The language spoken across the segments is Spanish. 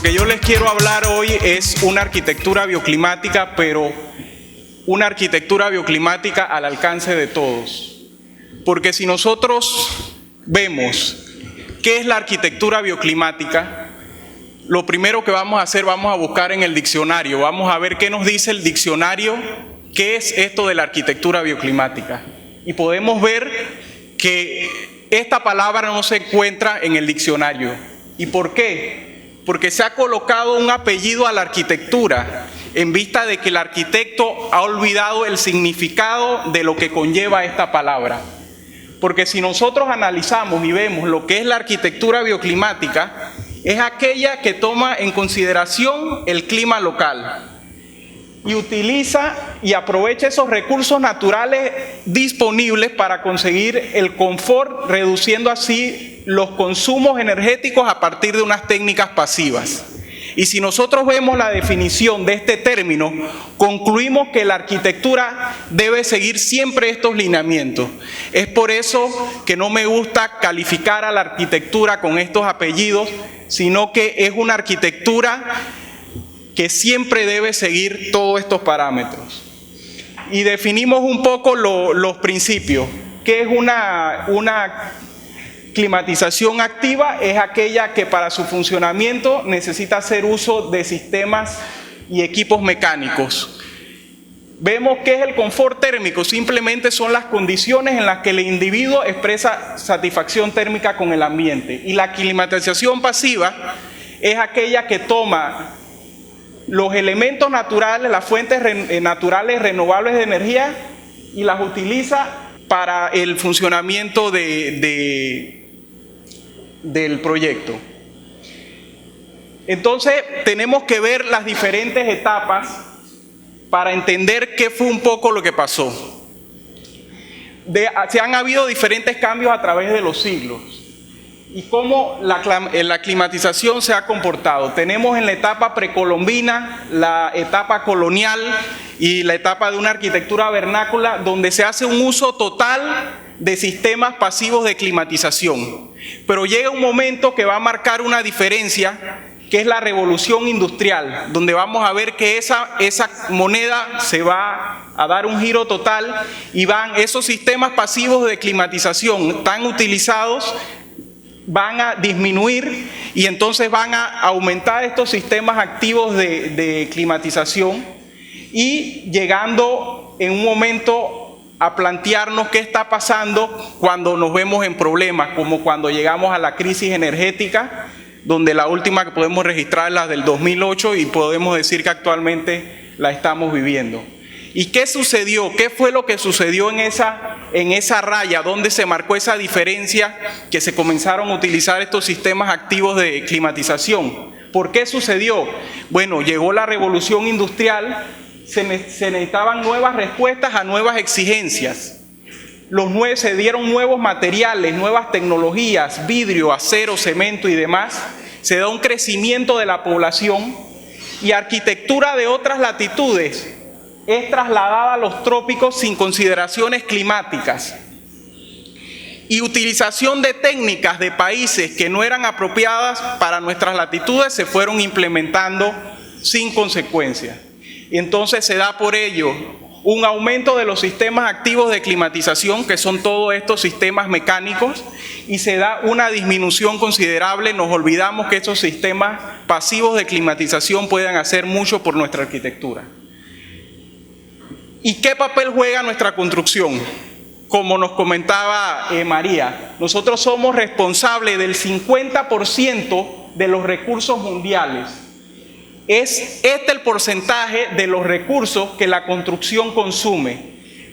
que yo les quiero hablar hoy es una arquitectura bioclimática, pero una arquitectura bioclimática al alcance de todos. Porque si nosotros vemos qué es la arquitectura bioclimática, lo primero que vamos a hacer, vamos a buscar en el diccionario, vamos a ver qué nos dice el diccionario, qué es esto de la arquitectura bioclimática. Y podemos ver que esta palabra no se encuentra en el diccionario. ¿Y por qué? Porque se ha colocado un apellido a la arquitectura en vista de que el arquitecto ha olvidado el significado de lo que conlleva esta palabra. Porque si nosotros analizamos y vemos lo que es la arquitectura bioclimática, es aquella que toma en consideración el clima local y utiliza y aprovecha esos recursos naturales disponibles para conseguir el confort, reduciendo así los consumos energéticos a partir de unas técnicas pasivas. Y si nosotros vemos la definición de este término, concluimos que la arquitectura debe seguir siempre estos lineamientos. Es por eso que no me gusta calificar a la arquitectura con estos apellidos, sino que es una arquitectura que siempre debe seguir todos estos parámetros. Y definimos un poco los principios. ¿Qué es una climatización activa? Es aquella que para su funcionamiento necesita hacer uso de sistemas y equipos mecánicos. Vemos que es el confort térmico, simplemente son las condiciones en las que el individuo expresa satisfacción térmica con el ambiente. Y la climatización pasiva es aquella que toma los elementos naturales, las fuentes naturales renovables de energía y las utiliza para el funcionamiento del proyecto. Entonces tenemos que ver las diferentes etapas para entender qué fue un poco lo que pasó. Se han habido diferentes cambios a través de los siglos. ¿Y cómo la climatización se ha comportado? Tenemos en la etapa precolombina, la etapa colonial y la etapa de una arquitectura vernácula donde se hace un uso total de sistemas pasivos de climatización. Pero llega un momento que va a marcar una diferencia, que es la revolución industrial, donde vamos a ver que esa moneda se va a dar un giro total y esos sistemas pasivos de climatización tan utilizados van a disminuir y entonces van a aumentar estos sistemas activos de climatización y llegando en un momento a plantearnos qué está pasando cuando nos vemos en problemas, como cuando llegamos a la crisis energética, donde la última que podemos registrar es la del 2008 y podemos decir que actualmente la estamos viviendo. ¿Y qué sucedió? ¿Qué fue lo que sucedió en esa raya? ¿Dónde se marcó esa diferencia que se comenzaron a utilizar estos sistemas activos de climatización? ¿Por qué sucedió? Bueno, llegó la revolución industrial, se necesitaban nuevas respuestas a nuevas exigencias. Se dieron nuevos materiales, nuevas tecnologías, vidrio, acero, cemento y demás. Se da un crecimiento de la población y arquitectura de otras latitudes es trasladada a los trópicos sin consideraciones climáticas. Y utilización de técnicas de países que no eran apropiadas para nuestras latitudes se fueron implementando sin consecuencias. Y entonces se da por ello un aumento de los sistemas activos de climatización, que son todos estos sistemas mecánicos, y se da una disminución considerable. Nos olvidamos que estos sistemas pasivos de climatización pueden hacer mucho por nuestra arquitectura. ¿Y qué papel juega nuestra construcción? Como nos comentaba María, nosotros somos responsables del 50% de los recursos mundiales. Es el porcentaje de los recursos que la construcción consume,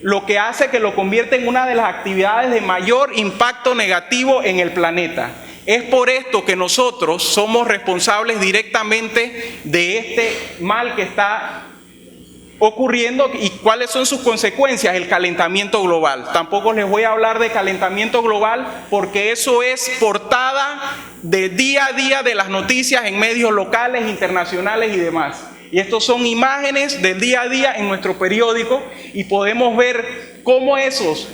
lo que hace que lo convierta en una de las actividades de mayor impacto negativo en el planeta. Es por esto que nosotros somos responsables directamente de este mal que está ocurriendo. ¿Y cuáles son sus consecuencias? El calentamiento global. Tampoco les voy a hablar de calentamiento global porque eso es portada de día a día de las noticias en medios locales, internacionales y demás. Y estos son imágenes del día a día en nuestro periódico y podemos ver cómo esos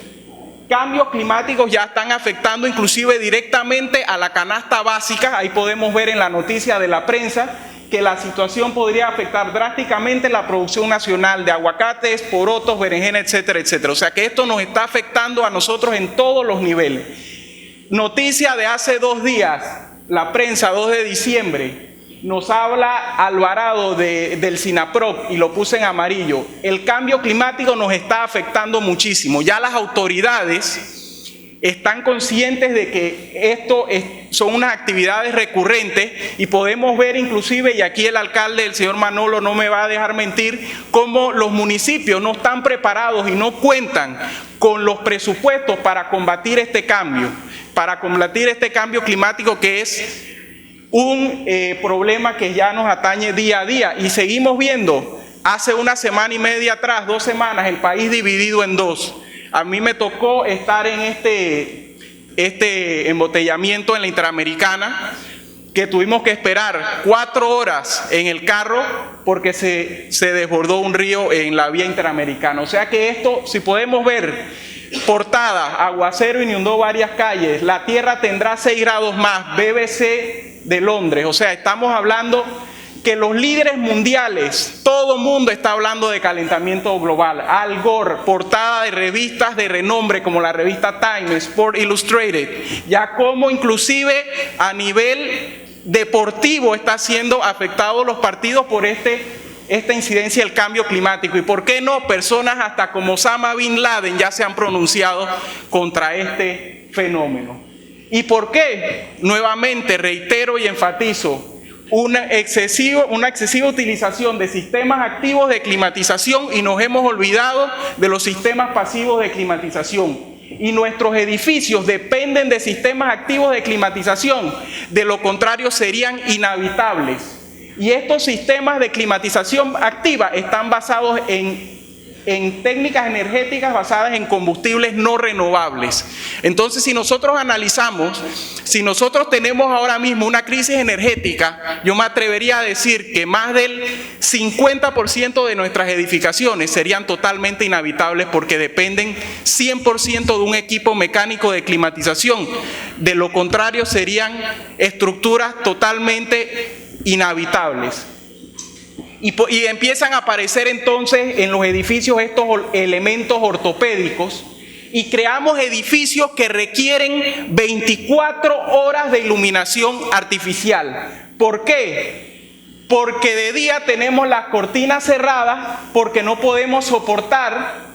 cambios climáticos ya están afectando inclusive directamente a la canasta básica. Ahí podemos ver en la noticia de la prensa que la situación podría afectar drásticamente la producción nacional de aguacates, porotos, berenjena, etcétera, etcétera. O sea que esto nos está afectando a nosotros en todos los niveles. Noticia de hace 2 días, la prensa, 2 de diciembre, nos habla Alvarado del SINAPROC, y lo puse en amarillo. El cambio climático nos está afectando muchísimo. Ya las autoridades están conscientes de que esto son unas actividades recurrentes, y podemos ver inclusive, y aquí el alcalde, el señor Manolo, no me va a dejar mentir, cómo los municipios no están preparados y no cuentan con los presupuestos para combatir este cambio climático, que es un problema que ya nos atañe día a día. Y seguimos viendo, hace 1 semana y media atrás, 2 semanas, el país dividido en 2. A mí me tocó estar en este embotellamiento en la Interamericana, que tuvimos que esperar 4 horas en el carro porque se desbordó un río en la vía Interamericana. O sea que esto, si podemos ver, portada, aguacero inundó varias calles, la tierra tendrá 6 grados más, BBC de Londres. O sea, estamos hablando que los líderes mundiales, todo el mundo está hablando de calentamiento global. Al Gore, portada de revistas de renombre como la revista Time, Sport Illustrated, ya como inclusive a nivel deportivo está siendo afectados los partidos por esta incidencia del cambio climático. Y por qué no, personas hasta como Osama Bin Laden ya se han pronunciado contra este fenómeno. ¿Y por qué? Nuevamente reitero y enfatizo, una excesiva utilización de sistemas activos de climatización, y nos hemos olvidado de los sistemas pasivos de climatización. Y nuestros edificios dependen de sistemas activos de climatización, de lo contrario serían inhabitables. Y estos sistemas de climatización activa están basados en técnicas energéticas basadas en combustibles no renovables. Entonces, si nosotros analizamos, si nosotros tenemos ahora mismo una crisis energética, yo me atrevería a decir que más del 50% de nuestras edificaciones serían totalmente inhabitables, porque dependen 100% de un equipo mecánico de climatización. De lo contrario, serían estructuras totalmente inhabitables. Y empiezan a aparecer entonces en los edificios estos elementos ortopédicos, y creamos edificios que requieren 24 horas de iluminación artificial. ¿Por qué? Porque de día tenemos las cortinas cerradas, porque no podemos soportar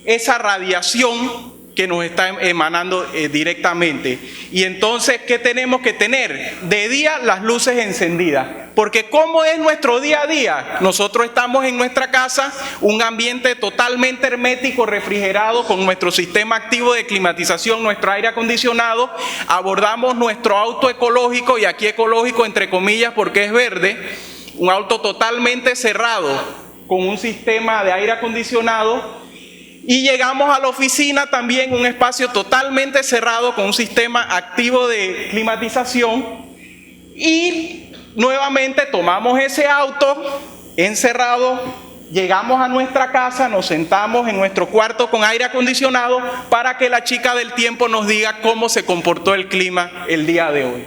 esa radiación que nos está emanando directamente. Y entonces, ¿qué tenemos que tener? De día las luces encendidas. Porque ¿cómo es nuestro día a día? Nosotros estamos en nuestra casa, un ambiente totalmente hermético, refrigerado, con nuestro sistema activo de climatización, nuestro aire acondicionado. Abordamos nuestro auto ecológico, y aquí ecológico entre comillas porque es verde, un auto totalmente cerrado con un sistema de aire acondicionado. Y llegamos a la oficina también, un espacio totalmente cerrado con un sistema activo de climatización, y nuevamente tomamos ese auto encerrado, llegamos a nuestra casa, nos sentamos en nuestro cuarto con aire acondicionado para que la chica del tiempo nos diga cómo se comportó el clima el día de hoy.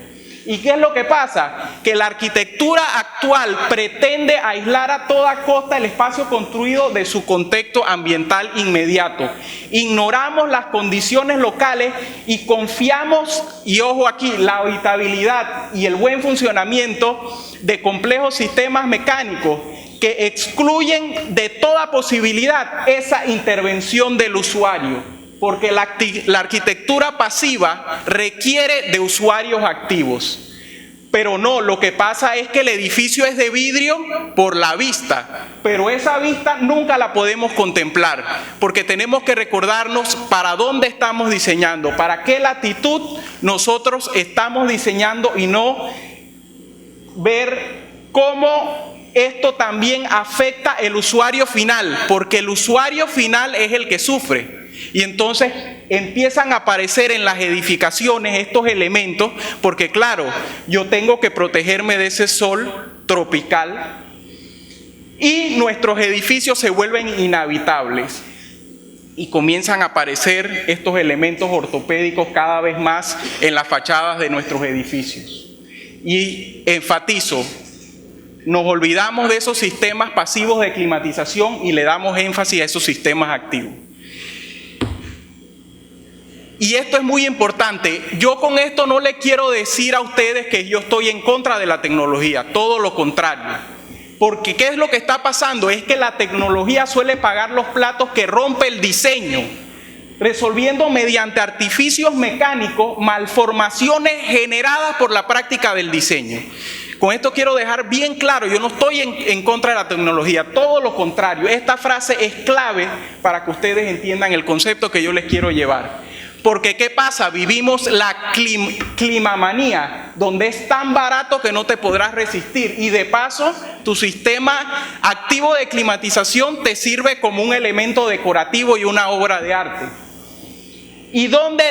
¿Y qué es lo que pasa? Que la arquitectura actual pretende aislar a toda costa el espacio construido de su contexto ambiental inmediato. Ignoramos las condiciones locales y confiamos, y ojo aquí, la habitabilidad y el buen funcionamiento de complejos sistemas mecánicos que excluyen de toda posibilidad esa intervención del usuario. Porque la arquitectura pasiva requiere de usuarios activos. Pero no, lo que pasa es que el edificio es de vidrio por la vista, pero esa vista nunca la podemos contemplar, porque tenemos que recordarnos para dónde estamos diseñando, para qué latitud nosotros estamos diseñando, y no ver cómo esto también afecta el usuario final, porque el usuario final es el que sufre. Y entonces empiezan a aparecer en las edificaciones estos elementos, porque claro, yo tengo que protegerme de ese sol tropical, y nuestros edificios se vuelven inhabitables. y comienzan a aparecer estos elementos ortopédicos cada vez más en las fachadas de nuestros edificios. Y enfatizo, nos olvidamos de esos sistemas pasivos de climatización y le damos énfasis a esos sistemas activos. Y esto es muy importante. Yo con esto no le quiero decir a ustedes que yo estoy en contra de la tecnología, todo lo contrario. Porque ¿qué es lo que está pasando? Es que la tecnología suele pagar los platos que rompe el diseño, resolviendo mediante artificios mecánicos malformaciones generadas por la práctica del diseño. Con esto quiero dejar bien claro, yo no estoy en contra de la tecnología, todo lo contrario. Esta frase es clave para que ustedes entiendan el concepto que yo les quiero llevar. Porque ¿qué pasa? Vivimos la climamanía, donde es tan barato que no te podrás resistir. Y de paso, tu sistema activo de climatización te sirve como un elemento decorativo y una obra de arte. ¿Y dónde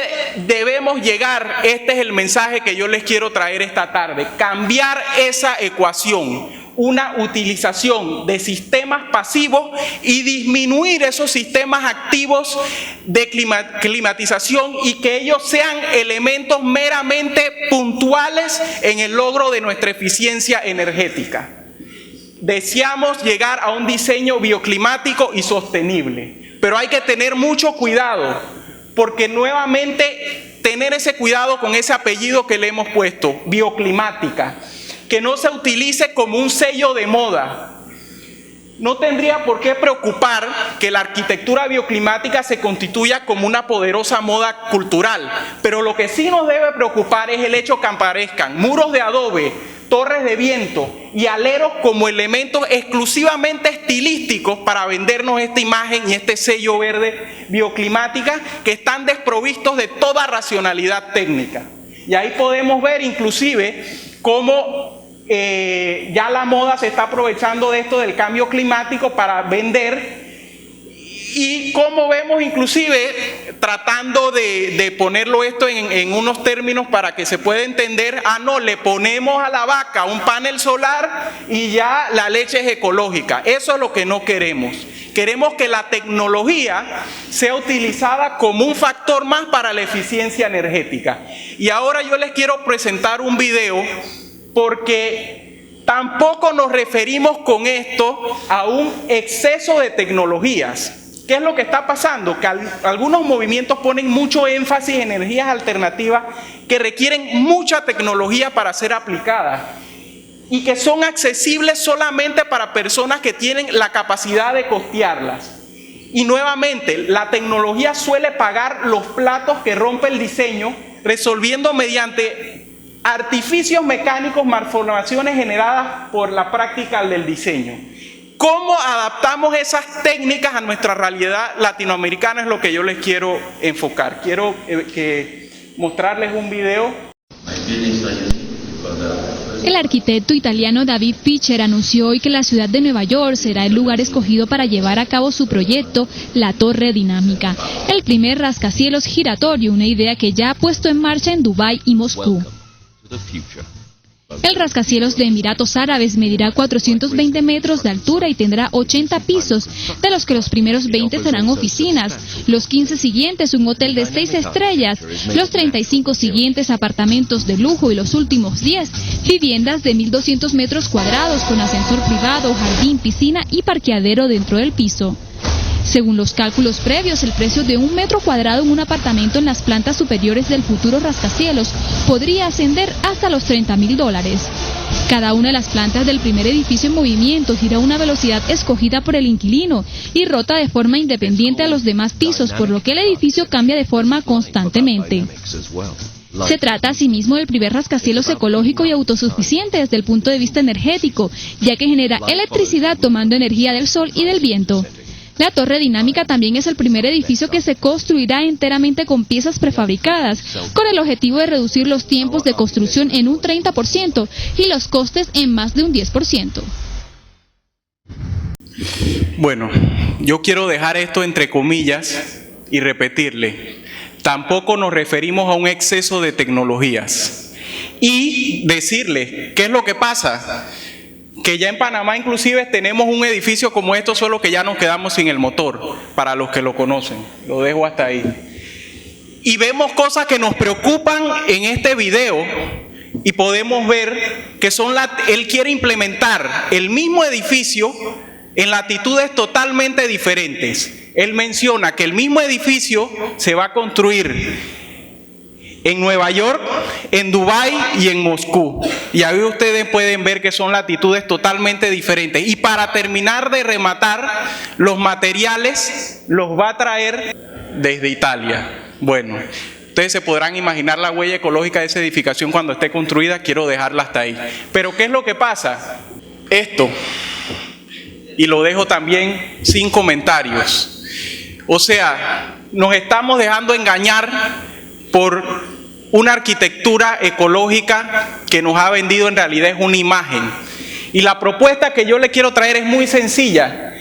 debemos llegar? Este es el mensaje que yo les quiero traer esta tarde. Cambiar esa ecuación. Una utilización de sistemas pasivos y disminuir esos sistemas activos de climatización y que ellos sean elementos meramente puntuales en el logro de nuestra eficiencia energética. Deseamos llegar a un diseño bioclimático y sostenible, pero hay que tener mucho cuidado, porque nuevamente tener ese cuidado con ese apellido que le hemos puesto, bioclimática, que no se utilice como un sello de moda. No tendría por qué preocupar que la arquitectura bioclimática se constituya como una poderosa moda cultural, pero lo que sí nos debe preocupar es el hecho que aparezcan muros de adobe, torres de viento y aleros como elementos exclusivamente estilísticos para vendernos esta imagen y este sello verde bioclimática que están desprovistos de toda racionalidad técnica. Y ahí podemos ver inclusive cómo ya la moda se está aprovechando de esto del cambio climático para vender, y cómo vemos inclusive tratando de ponerlo esto en unos términos para que se pueda entender. No, le ponemos a la vaca un panel solar y ya la leche es ecológica. Eso es lo que no queremos. Queremos que la tecnología sea utilizada como un factor más para la eficiencia energética. Y ahora yo les quiero presentar un video, porque tampoco nos referimos con esto a un exceso de tecnologías. ¿Qué es lo que está pasando? Que algunos movimientos ponen mucho énfasis en energías alternativas que requieren mucha tecnología para ser aplicadas y que son accesibles solamente para personas que tienen la capacidad de costearlas. Y nuevamente, la tecnología suele pagar los platos que rompe el diseño, resolviendo mediante artificios mecánicos malformaciones generadas por la práctica del diseño. ¿Cómo adaptamos esas técnicas a nuestra realidad latinoamericana? Es lo que yo les quiero enfocar. Quiero mostrarles un video. El arquitecto italiano David Fischer anunció hoy que la ciudad de Nueva York será el lugar escogido para llevar a cabo su proyecto, la Torre Dinámica, el primer rascacielos giratorio, una idea que ya ha puesto en marcha en Dubái y Moscú. El rascacielos de Emiratos Árabes medirá 420 metros de altura y tendrá 80 pisos, de los que los primeros 20 serán oficinas, los 15 siguientes un hotel de 6 estrellas, los 35 siguientes apartamentos de lujo y los últimos 10 viviendas de 1.200 metros cuadrados con ascensor privado, jardín, piscina y parqueadero dentro del piso. Según los cálculos previos, el precio de un metro cuadrado en un apartamento en las plantas superiores del futuro rascacielos podría ascender hasta los $30.000. Cada una de las plantas del primer edificio en movimiento gira a una velocidad escogida por el inquilino y rota de forma independiente a los demás pisos, por lo que el edificio cambia de forma constantemente. Se trata asimismo del primer rascacielos ecológico y autosuficiente desde el punto de vista energético, ya que genera electricidad tomando energía del sol y del viento. La Torre Dinámica también es el primer edificio que se construirá enteramente con piezas prefabricadas, con el objetivo de reducir los tiempos de construcción en un 30% y los costes en más de un 10%. Bueno, yo quiero dejar esto entre comillas y repetirle. Tampoco nos referimos a un exceso de tecnologías. Y decirle, ¿qué es lo que pasa? que ya en Panamá inclusive tenemos un edificio como esto, solo que ya nos quedamos sin el motor, para los que lo conocen. Lo dejo hasta ahí. Y vemos cosas que nos preocupan en este video y podemos ver que él quiere implementar el mismo edificio en latitudes totalmente diferentes. Él menciona que el mismo edificio se va a construir en Nueva York, en Dubái y en Moscú. Y ahí ustedes pueden ver que son latitudes totalmente diferentes. Y para terminar de rematar, los materiales los va a traer desde Italia. Bueno, ustedes se podrán imaginar la huella ecológica de esa edificación cuando esté construida. Quiero dejarla hasta ahí. Pero ¿qué es lo que pasa? Esto, y lo dejo también sin comentarios. O sea, nos estamos dejando engañar por una arquitectura ecológica que nos ha vendido en realidad es una imagen. Y la propuesta que yo le quiero traer es muy sencilla.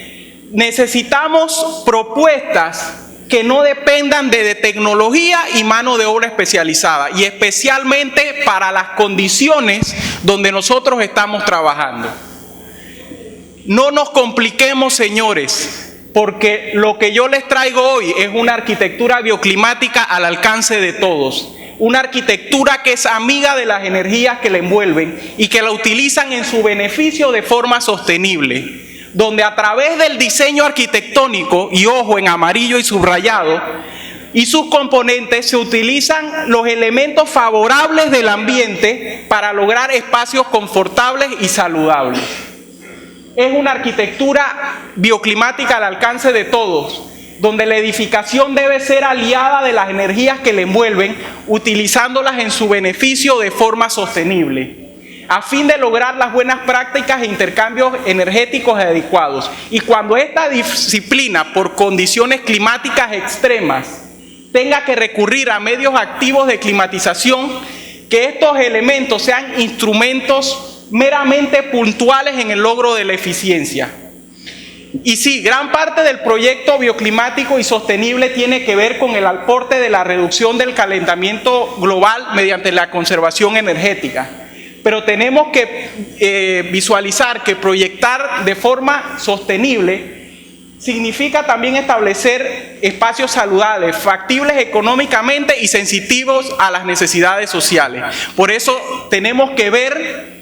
Necesitamos propuestas que no dependan de tecnología y mano de obra especializada, y especialmente para las condiciones donde nosotros estamos trabajando. No nos compliquemos, señores, porque lo que yo les traigo hoy es una arquitectura bioclimática al alcance de todos. Una arquitectura que es amiga de las energías que la envuelven y que la utilizan en su beneficio de forma sostenible, donde a través del diseño arquitectónico, y ojo en amarillo y subrayado, y sus componentes, se utilizan los elementos favorables del ambiente para lograr espacios confortables y saludables. Es una arquitectura bioclimática al alcance de todos, donde la edificación debe ser aliada de las energías que le envuelven, utilizándolas en su beneficio de forma sostenible, a fin de lograr las buenas prácticas e intercambios energéticos adecuados. Y cuando esta disciplina, por condiciones climáticas extremas, tenga que recurrir a medios activos de climatización, que estos elementos sean instrumentos meramente puntuales en el logro de la eficiencia. Y sí, gran parte del proyecto bioclimático y sostenible tiene que ver con el aporte de la reducción del calentamiento global mediante la conservación energética. Pero tenemos que visualizar que proyectar de forma sostenible significa también establecer espacios saludables, factibles económicamente y sensitivos a las necesidades sociales. Por eso tenemos que ver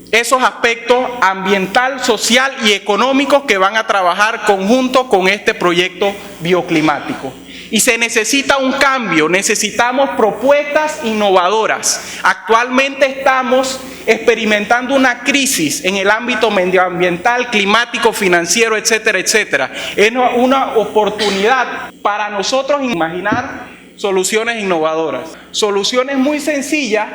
esos aspectos ambiental, social y económicos que van a trabajar conjunto con este proyecto bioclimático. Y se necesita un cambio, necesitamos propuestas innovadoras. Actualmente estamos experimentando una crisis en el ámbito medioambiental, climático, financiero, etcétera, etcétera. Es una oportunidad para nosotros imaginar soluciones innovadoras. Soluciones muy sencillas,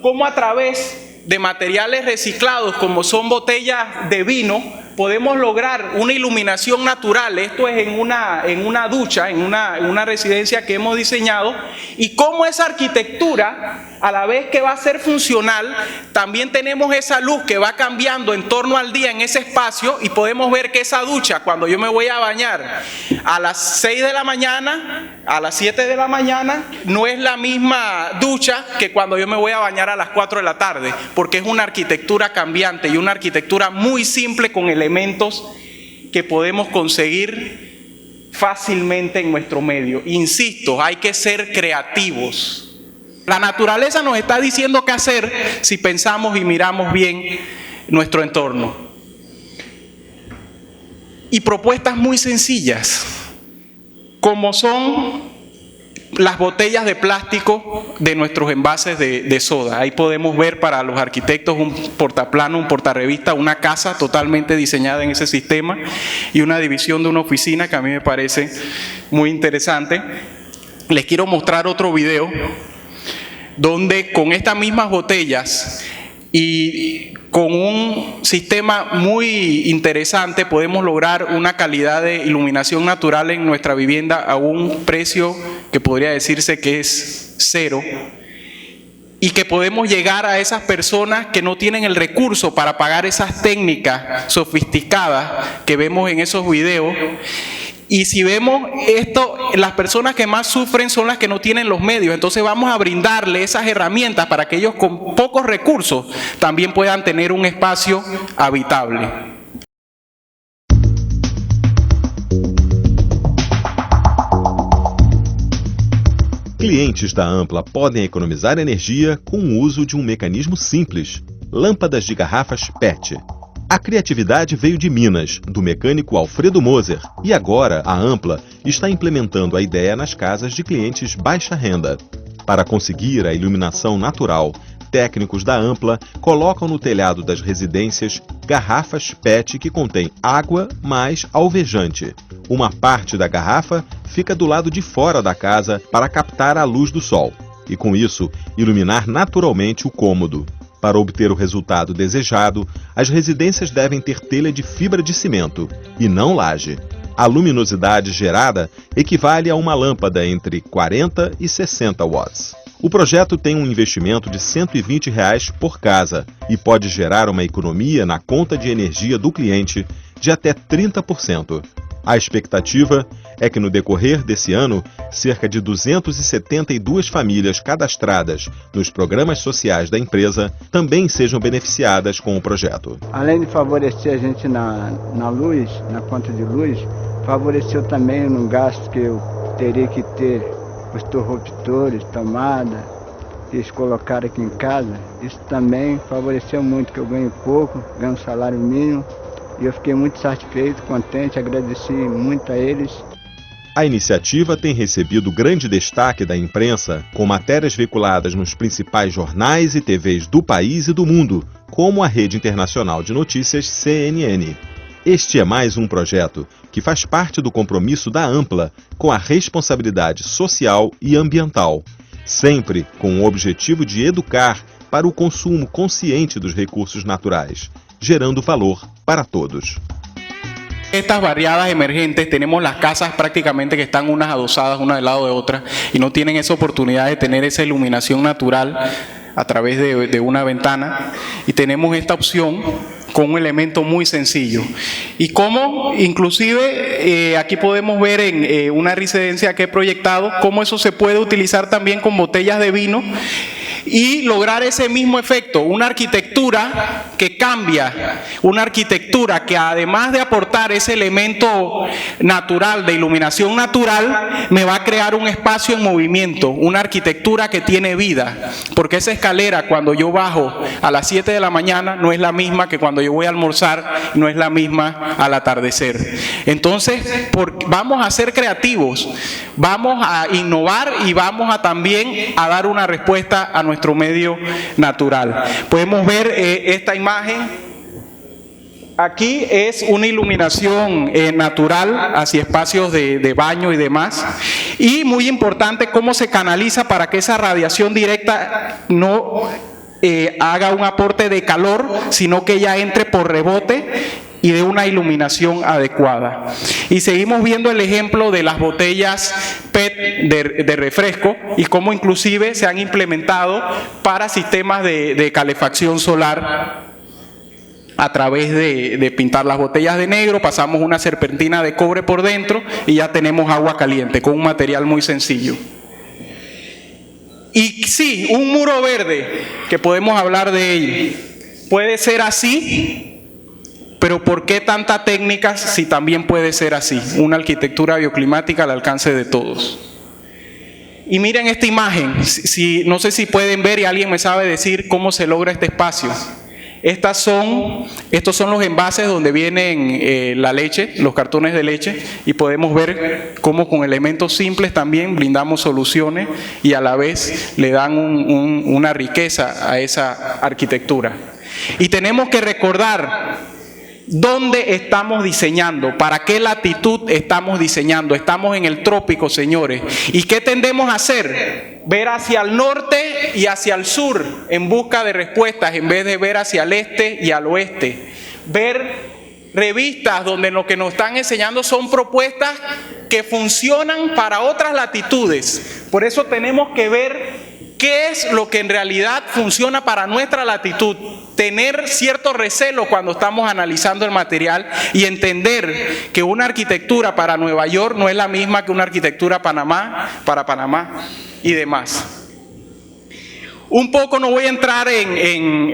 como a través de materiales reciclados como son botellas de vino, podemos lograr una iluminación natural. Esto es en una ducha, en una residencia que hemos diseñado, y como esa arquitectura, a la vez que va a ser funcional, también tenemos esa luz que va cambiando en torno al día en ese espacio, y podemos ver que esa ducha, cuando yo me voy a bañar a las 6 de la mañana, a las 7 de la mañana, no es la misma ducha que cuando yo me voy a bañar a las 4 de la tarde, porque es una arquitectura cambiante y una arquitectura muy simple con elementos que podemos conseguir fácilmente en nuestro medio. Insisto, hay que ser creativos. La naturaleza nos está diciendo qué hacer si pensamos y miramos bien nuestro entorno. Y propuestas muy sencillas, como son las botellas de plástico de nuestros envases de soda. Ahí podemos ver para los arquitectos un portaplano, un portarrevista, una casa totalmente diseñada en ese sistema y una división de una oficina que a mí me parece muy interesante. Les quiero mostrar otro video donde con estas mismas botellas y con un sistema muy interesante podemos lograr una calidad de iluminación natural en nuestra vivienda a un precio que podría decirse que es cero, y que podemos llegar a esas personas que no tienen el recurso para pagar esas técnicas sofisticadas que vemos en esos videos, Y si vemos esto, las personas que más sufren son las que no tienen los medios. Entonces vamos a brindarle esas herramientas para que ellos con pocos recursos también puedan tener un espacio habitable. Clientes da Ampla podem economizar energia com o uso de um mecanismo simples: lâmpadas de garrafas PET. A criatividade veio de Minas, do mecânico Alfredo Moser, e agora a Ampla está implementando a ideia nas casas de clientes baixa renda. Para conseguir a iluminação natural, técnicos da Ampla colocam no telhado das residências garrafas PET que contêm água mais alvejante. Uma parte da garrafa fica do lado de fora da casa para captar a luz do sol e, com isso, iluminar naturalmente o cômodo. Para obter o resultado desejado, as residências devem ter telha de fibra de cimento e não laje. A luminosidade gerada equivale a uma lâmpada entre 40 e 60 watts. O projeto tem um investimento de R$ 120 por casa e pode gerar uma economia na conta de energia do cliente de até 30%. A expectativa é que no decorrer desse ano, cerca de 272 famílias cadastradas nos programas sociais da empresa também sejam beneficiadas com o projeto. Além de favorecer a gente na luz, na conta de luz, favoreceu também no gasto que eu teria que ter os interruptores, tomada, que eles colocaram aqui em casa. Isso também favoreceu muito, que eu ganho pouco, ganho um salário mínimo. E eu fiquei muito satisfeito, contente, agradeci muito a eles. A iniciativa tem recebido grande destaque da imprensa, com matérias veiculadas nos principais jornais e TVs do país e do mundo, como a Rede Internacional de Notícias CNN. Este é mais um projeto que faz parte do compromisso da Ampla com a responsabilidade social e ambiental, sempre com o objetivo de educar para o consumo consciente dos recursos naturais, gerando valor para todos. Estas barriadas emergentes, tenemos las casas prácticamente que están unas adosadas, una al lado de otra, y no tienen esa oportunidad de tener esa iluminación natural a través de una ventana, y tenemos esta opción con un elemento muy sencillo. Y cómo, inclusive, aquí podemos ver en una residencia que he proyectado, cómo eso se puede utilizar también con botellas de vino y lograr ese mismo efecto, una arquitectura que cambia, una arquitectura que además de aportar ese elemento natural, de iluminación natural, me va a crear un espacio en movimiento, una arquitectura que tiene vida, porque esa escalera cuando yo bajo a las 7 de la mañana no es la misma que cuando yo voy a almorzar, no es la misma al atardecer. Entonces, vamos a ser creativos, vamos a innovar y vamos a también a dar una respuesta a nuestro medio natural. Podemos ver esta imagen. Aquí es una iluminación natural hacia espacios de baño y demás. Y muy importante cómo se canaliza para que esa radiación directa no haga un aporte de calor, sino que ella entre por rebote y de una iluminación adecuada. Y seguimos viendo el ejemplo de las botellas PET de refresco y cómo inclusive se han implementado para sistemas de calefacción solar a través de pintar las botellas de negro, pasamos una serpentina de cobre por dentro y ya tenemos agua caliente con un material muy sencillo. Y sí, un muro verde, que podemos hablar de ello, puede ser así. Pero ¿por qué tanta técnica si también puede ser así? Una arquitectura bioclimática al alcance de todos. Y miren esta imagen, no sé si pueden ver y alguien me sabe decir cómo se logra este espacio. Estos son los envases donde vienen la leche, los cartones de leche, y podemos ver cómo con elementos simples también brindamos soluciones y a la vez le dan una riqueza a esa arquitectura. Y tenemos que recordar ¿dónde estamos diseñando? ¿Para qué latitud estamos diseñando? Estamos en el trópico, señores. ¿Y qué tendemos a hacer? Ver hacia el norte y hacia el sur en busca de respuestas en vez de ver hacia el este y al oeste. Ver revistas donde lo que nos están enseñando son propuestas que funcionan para otras latitudes. Por eso tenemos que ver ¿Qué es lo que en realidad funciona para nuestra latitud? Tener cierto recelo cuando estamos analizando el material y entender que una arquitectura para Nueva York no es la misma que una arquitectura para Panamá y demás. Un poco, no voy a entrar en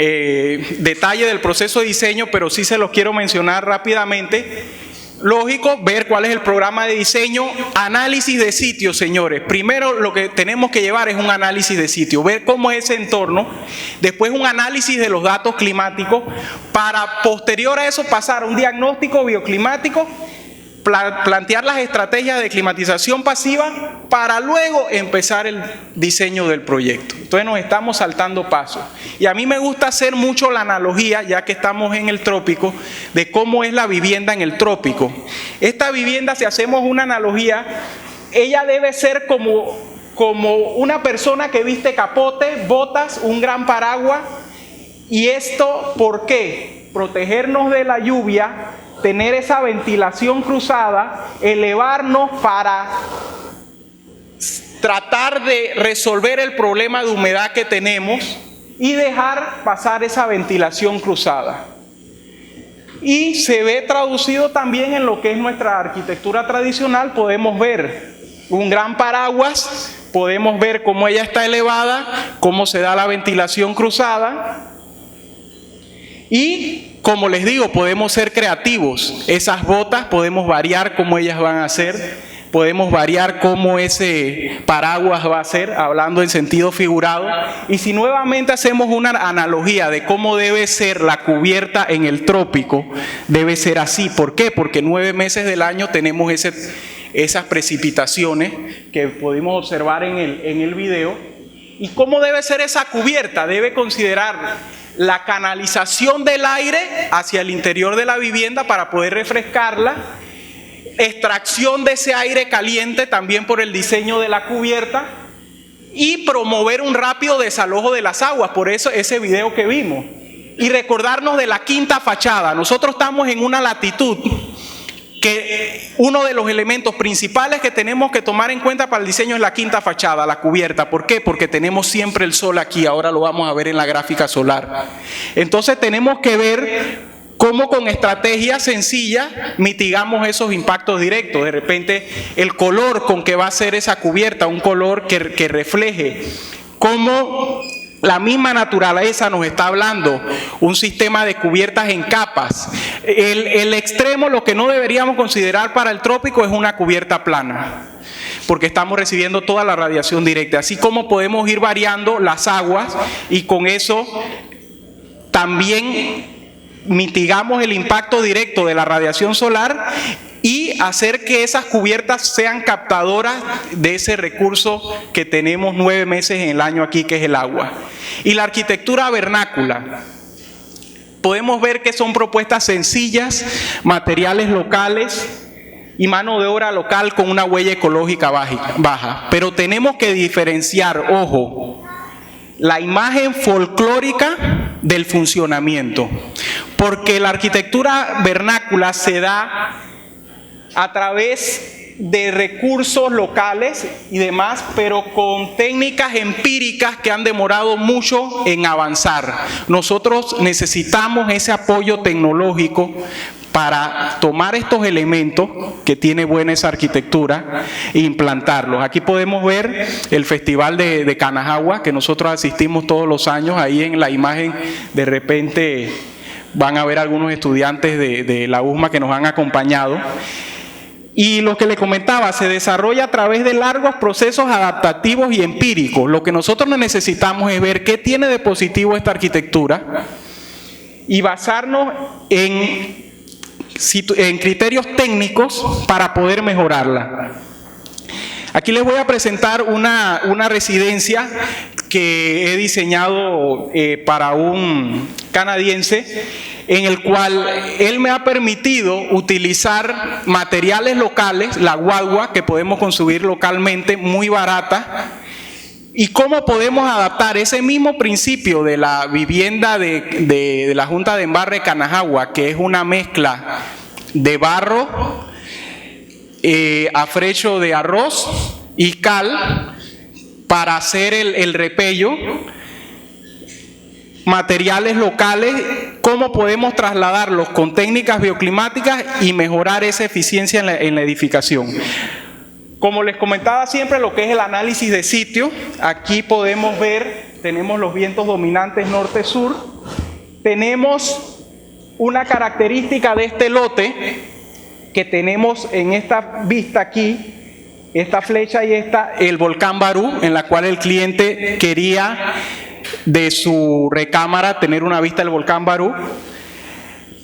detalle del proceso de diseño, pero sí se los quiero mencionar rápidamente. Lógico, ver cuál es el programa de diseño, análisis de sitio, señores. Primero lo que tenemos que llevar es un análisis de sitio, ver cómo es ese entorno, después un análisis de los datos climáticos, para posterior a eso pasar a un diagnóstico bioclimático, plantear las estrategias de climatización pasiva para luego empezar el diseño del proyecto. Entonces nos estamos saltando pasos. Y a mí me gusta hacer mucho la analogía, ya que estamos en el trópico, de cómo es la vivienda en el trópico. Esta vivienda, si hacemos una analogía, ella debe ser como una persona que viste capote, botas, un gran paraguas. ¿Y esto por qué? Protegernos de la lluvia, tener esa ventilación cruzada, elevarnos para tratar de resolver el problema de humedad que tenemos y dejar pasar esa ventilación cruzada. Y se ve traducido también en lo que es nuestra arquitectura tradicional. Podemos ver un gran paraguas, podemos ver cómo ella está elevada, cómo se da la ventilación cruzada. Y como les digo, podemos ser creativos. Esas botas podemos variar cómo ellas van a ser, podemos variar cómo ese paraguas va a ser, hablando en sentido figurado. Y si nuevamente hacemos una analogía de cómo debe ser la cubierta en el trópico, debe ser así. ¿Por qué? Porque 9 meses del año tenemos esas precipitaciones que pudimos observar en el video. ¿Y cómo debe ser esa cubierta? Debe considerar la canalización del aire hacia el interior de la vivienda para poder refrescarla, extracción de ese aire caliente también por el diseño de la cubierta y promover un rápido desalojo de las aguas, por eso ese video que vimos. Y recordarnos de la quinta fachada. Nosotros estamos en una latitud que uno de los elementos principales que tenemos que tomar en cuenta para el diseño es la quinta fachada, la cubierta. ¿Por qué? Porque tenemos siempre el sol aquí, ahora lo vamos a ver en la gráfica solar. Entonces tenemos que ver cómo con estrategias sencillas mitigamos esos impactos directos. De repente el color con que va a ser esa cubierta, un color que refleje cómo la misma naturaleza nos está hablando, un sistema de cubiertas en capas. El extremo, lo que no deberíamos considerar para el trópico es una cubierta plana, porque estamos recibiendo toda la radiación directa. Así como podemos ir variando las aguas y con eso también mitigamos el impacto directo de la radiación solar y hacer que esas cubiertas sean captadoras de ese recurso que tenemos 9 meses en el año aquí, que es el agua. Y la arquitectura vernácula. Podemos ver que son propuestas sencillas, materiales locales y mano de obra local con una huella ecológica baja. Pero tenemos que diferenciar, ojo, la imagen folclórica del funcionamiento. Porque la arquitectura vernácula se da a través de recursos locales y demás, pero con técnicas empíricas que han demorado mucho en avanzar. Nosotros necesitamos ese apoyo tecnológico para tomar estos elementos que tiene buena esa arquitectura e implantarlos. Aquí podemos ver el Festival de Canajagua, que nosotros asistimos todos los años. Ahí en la imagen de repente van a ver algunos estudiantes de la USMA que nos han acompañado. Y lo que le comentaba, se desarrolla a través de largos procesos adaptativos y empíricos. Lo que nosotros necesitamos es ver qué tiene de positivo esta arquitectura y basarnos en criterios técnicos para poder mejorarla. Aquí les voy a presentar una residencia que he diseñado para un canadiense, en el cual él me ha permitido utilizar materiales locales, la guagua que podemos conseguir localmente, muy barata, y cómo podemos adaptar ese mismo principio de la vivienda de la Junta de Embarre Canajagua, que es una mezcla de barro, afrecho de arroz y cal, para hacer el repello, materiales locales, cómo podemos trasladarlos con técnicas bioclimáticas y mejorar esa eficiencia en la edificación. Como les comentaba siempre, lo que es el análisis de sitio, aquí podemos ver, tenemos los vientos dominantes norte-sur, tenemos una característica de este lote que tenemos en esta vista aquí, esta flecha y el volcán Barú, en la cual el cliente quería de su recámara tener una vista del volcán Barú,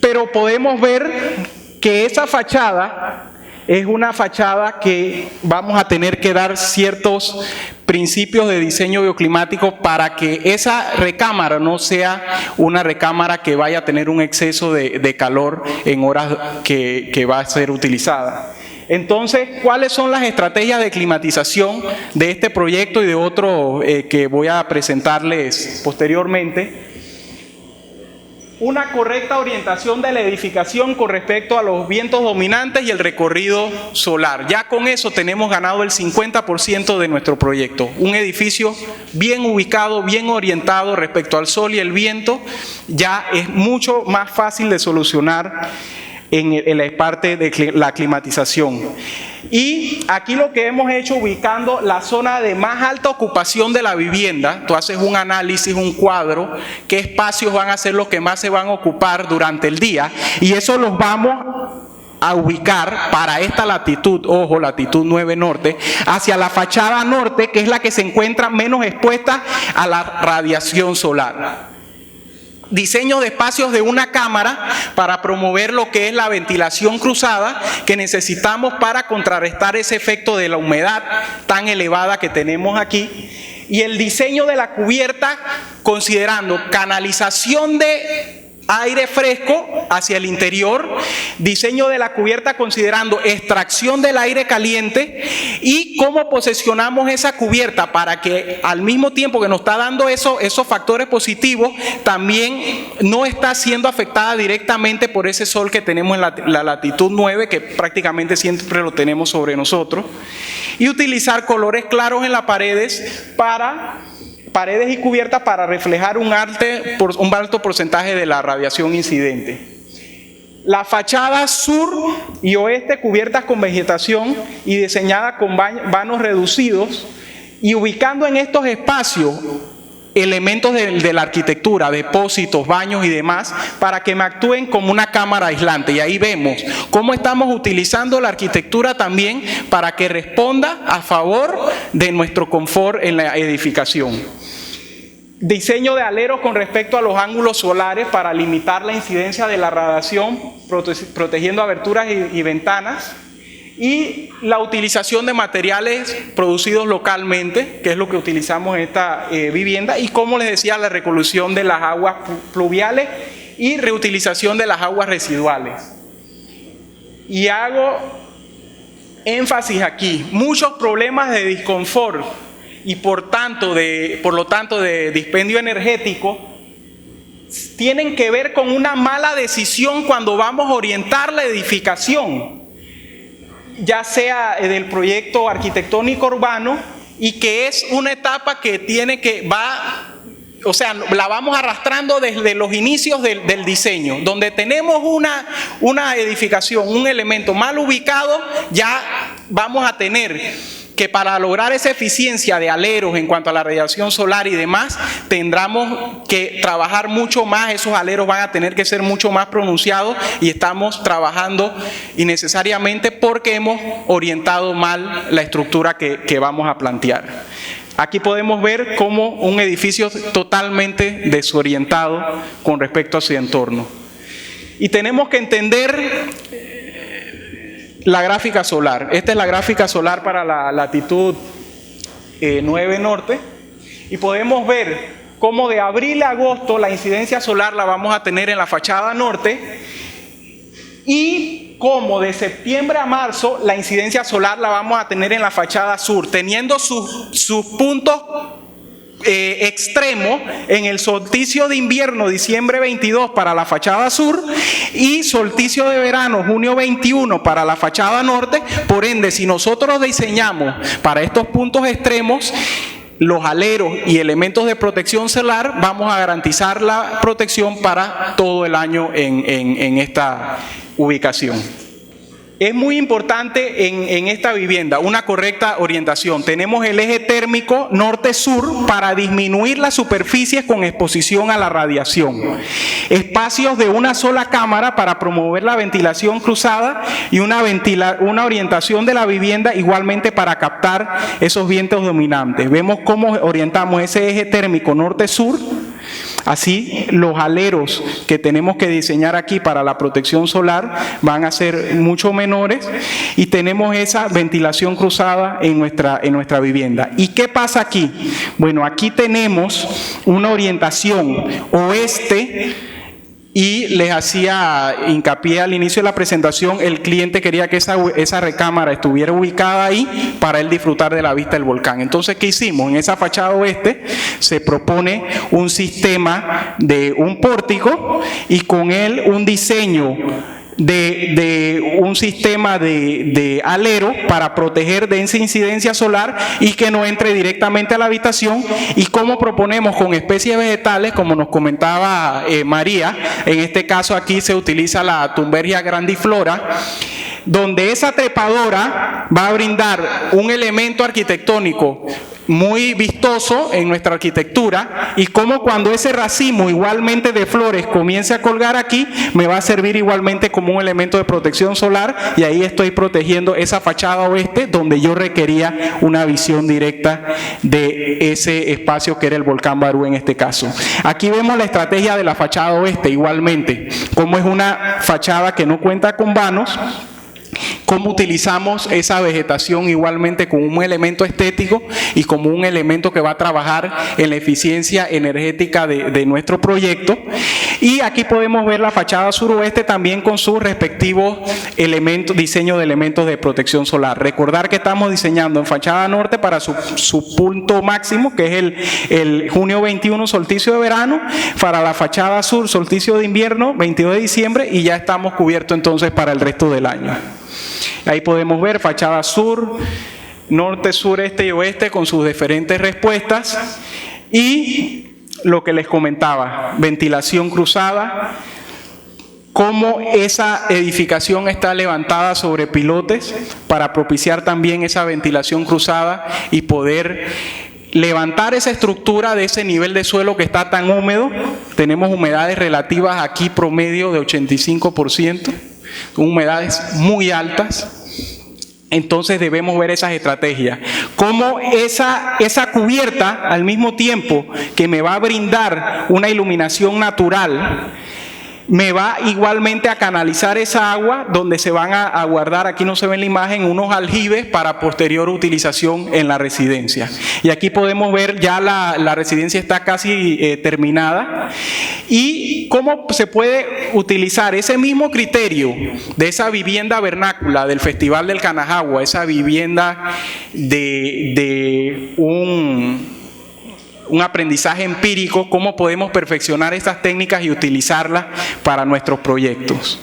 pero podemos ver que esa fachada es una fachada que vamos a tener que dar ciertos principios de diseño bioclimático para que esa recámara no sea una recámara que vaya a tener un exceso de calor en horas que va a ser utilizada. Entonces, ¿cuáles son las estrategias de climatización de este proyecto y de otro que voy a presentarles posteriormente? Una correcta orientación de la edificación con respecto a los vientos dominantes y el recorrido solar. Ya con eso tenemos ganado el 50% de nuestro proyecto. Un edificio bien ubicado, bien orientado respecto al sol y el viento, ya es mucho más fácil de solucionar en la parte de la climatización. Y aquí lo que hemos hecho, ubicando la zona de más alta ocupación de la vivienda, tú haces un análisis, un cuadro, qué espacios van a ser los que más se van a ocupar durante el día, y eso los vamos a ubicar para esta latitud, ojo, latitud 9 norte, hacia la fachada norte, que es la que se encuentra menos expuesta a la radiación solar. Diseño de espacios de una cámara para promover lo que es la ventilación cruzada que necesitamos para contrarrestar ese efecto de la humedad tan elevada que tenemos aquí. Y el diseño de la cubierta considerando canalización de aire fresco hacia el interior, diseño de la cubierta considerando extracción del aire caliente y cómo posicionamos esa cubierta para que al mismo tiempo que nos está dando esos factores positivos, también no está siendo afectada directamente por ese sol que tenemos en la latitud 9, que prácticamente siempre lo tenemos sobre nosotros, y utilizar colores claros en las paredes y cubiertas para reflejar un alto porcentaje de la radiación incidente. La fachada sur y oeste cubiertas con vegetación y diseñadas con vanos reducidos, y ubicando en estos espacios elementos de la arquitectura, depósitos, baños y demás, para que me actúen como una cámara aislante. Y ahí vemos cómo estamos utilizando la arquitectura también para que responda a favor de nuestro confort en la edificación. Diseño de aleros con respecto a los ángulos solares para limitar la incidencia de la radiación, protegiendo aberturas y ventanas. Y la utilización de materiales producidos localmente, que es lo que utilizamos en esta vivienda, y como les decía, la recolección de las aguas pluviales y reutilización de las aguas residuales. Y hago énfasis aquí, muchos problemas de disconfort y por lo tanto de dispendio energético tienen que ver con una mala decisión cuando vamos a orientar la edificación, ya sea del proyecto arquitectónico urbano, y que es una etapa que la vamos arrastrando desde los inicios del diseño. Donde tenemos una edificación, un elemento mal ubicado, ya vamos a tener que, para lograr esa eficiencia de aleros en cuanto a la radiación solar y demás, tendremos que trabajar mucho más. Esos aleros van a tener que ser mucho más pronunciados, y estamos trabajando innecesariamente porque hemos orientado mal la estructura que vamos a plantear. Aquí podemos ver cómo un edificio totalmente desorientado con respecto a su entorno. Y tenemos que entender la gráfica solar. Esta es la gráfica solar para la latitud 9 norte, y podemos ver cómo de abril a agosto la incidencia solar la vamos a tener en la fachada norte, y cómo de septiembre a marzo la incidencia solar la vamos a tener en la fachada sur, teniendo sus puntos extremo en el solsticio de invierno diciembre 22 para la fachada sur y solsticio de verano junio 21 para la fachada norte. Por ende, si nosotros diseñamos para estos puntos extremos, los aleros y elementos de protección solar, vamos a garantizar la protección para todo el año en esta ubicación. Es muy importante en esta vivienda una correcta orientación. Tenemos el eje térmico norte-sur para disminuir las superficies con exposición a la radiación. Espacios de una sola cámara para promover la ventilación cruzada y una orientación de la vivienda igualmente para captar esos vientos dominantes. Vemos cómo orientamos ese eje térmico norte-sur. Así, los aleros que tenemos que diseñar aquí para la protección solar van a ser mucho menores y tenemos esa ventilación cruzada en nuestra vivienda. ¿Y qué pasa aquí? Bueno, aquí tenemos una orientación oeste. Y les hacía hincapié al inicio de la presentación, el cliente quería que esa recámara estuviera ubicada ahí para él disfrutar de la vista del volcán. Entonces, ¿qué hicimos? En esa fachada oeste se propone un sistema de un pórtico y con él un diseño de un sistema de alero para proteger de esa incidencia solar y que no entre directamente a la habitación. Y como proponemos con especies vegetales, como nos comentaba María, en este caso aquí se utiliza la Thunbergia grandiflora, donde esa trepadora va a brindar un elemento arquitectónico muy vistoso en nuestra arquitectura, y como cuando ese racimo igualmente de flores comience a colgar aquí, me va a servir igualmente como un elemento de protección solar, y ahí estoy protegiendo esa fachada oeste donde yo requería una visión directa de ese espacio que era el volcán Barú en este caso. Aquí vemos la estrategia de la fachada oeste igualmente, como es una fachada que no cuenta con vanos, cómo utilizamos esa vegetación igualmente como un elemento estético y como un elemento que va a trabajar en la eficiencia energética de nuestro proyecto. Y aquí podemos ver la fachada suroeste también con sus respectivos diseño de elementos de protección solar. Recordar que estamos diseñando en fachada norte para su punto máximo, que es el junio 21, solsticio de verano, para la fachada sur, solsticio de invierno, 22 de diciembre, y ya estamos cubiertos entonces para el resto del año. Ahí podemos ver fachada sur, norte, sur, este y oeste con sus diferentes respuestas. Y lo que les comentaba, ventilación cruzada, cómo esa edificación está levantada sobre pilotes para propiciar también esa ventilación cruzada y poder levantar esa estructura de ese nivel de suelo que está tan húmedo. Tenemos humedades relativas aquí promedio de 85%. Humedades muy altas. Entonces debemos ver esas estrategias. Cómo esa cubierta, al mismo tiempo que me va a brindar una iluminación natural, me va igualmente a canalizar esa agua donde se van a guardar, aquí no se ve en la imagen, unos aljibes para posterior utilización en la residencia. Y aquí podemos ver ya la residencia está casi terminada. Y cómo se puede utilizar ese mismo criterio de esa vivienda vernácula del Festival del Canajagua, esa vivienda de un aprendizaje empírico, cómo podemos perfeccionar estas técnicas y utilizarlas para nuestros proyectos.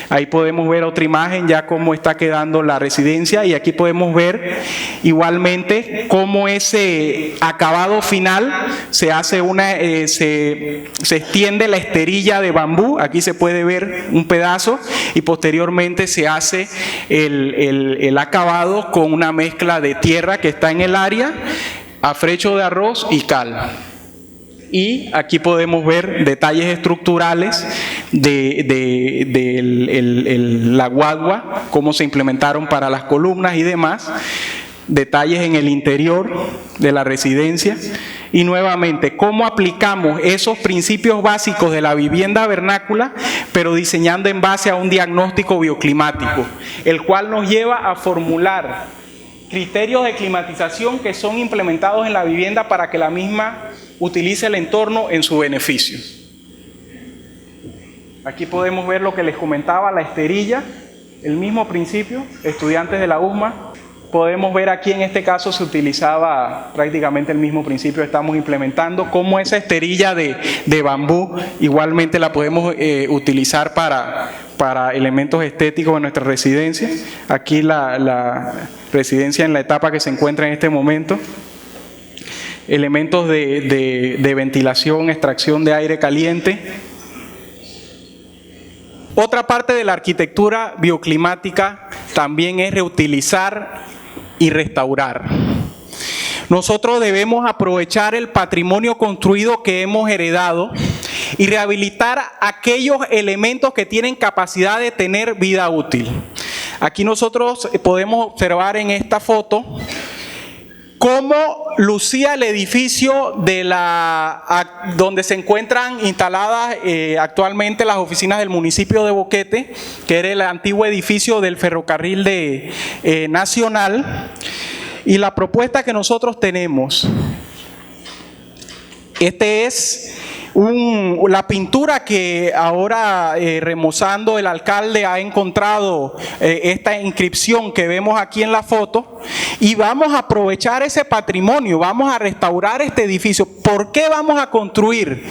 Ahí podemos ver otra imagen ya cómo está quedando la residencia, y aquí podemos ver igualmente cómo ese acabado final se hace se extiende la esterilla de bambú, aquí se puede ver un pedazo, y posteriormente se hace el acabado con una mezcla de tierra que está en el área, afrecho de arroz y cal. Y aquí podemos ver detalles estructurales de la guagua, cómo se implementaron para las columnas y demás, detalles en el interior de la residencia, y nuevamente cómo aplicamos esos principios básicos de la vivienda vernácula, pero diseñando en base a un diagnóstico bioclimático, el cual nos lleva a formular criterios de climatización que son implementados en la vivienda para que la misma utilice el entorno en su beneficio. Aquí podemos ver lo que les comentaba, la esterilla, el mismo principio, estudiantes de la USMA. Podemos ver aquí en este caso se utilizaba prácticamente el mismo principio, estamos implementando cómo esa esterilla de bambú igualmente la podemos utilizar para elementos estéticos en nuestra residencia. Aquí la residencia en la etapa que se encuentra en este momento. elementos de ventilación, extracción de aire caliente. Otra parte de la arquitectura bioclimática también es reutilizar y restaurar. Nosotros debemos aprovechar el patrimonio construido que hemos heredado y rehabilitar aquellos elementos que tienen capacidad de tener vida útil. Aquí nosotros podemos observar en esta foto cómo lucía el edificio donde se encuentran instaladas actualmente las oficinas del municipio de Boquete, que era el antiguo edificio del ferrocarril nacional. Y la propuesta que nosotros tenemos, es la pintura que ahora remozando el alcalde ha encontrado esta inscripción que vemos aquí en la foto, y vamos a aprovechar ese patrimonio, vamos a restaurar este edificio. ¿Por qué vamos a construir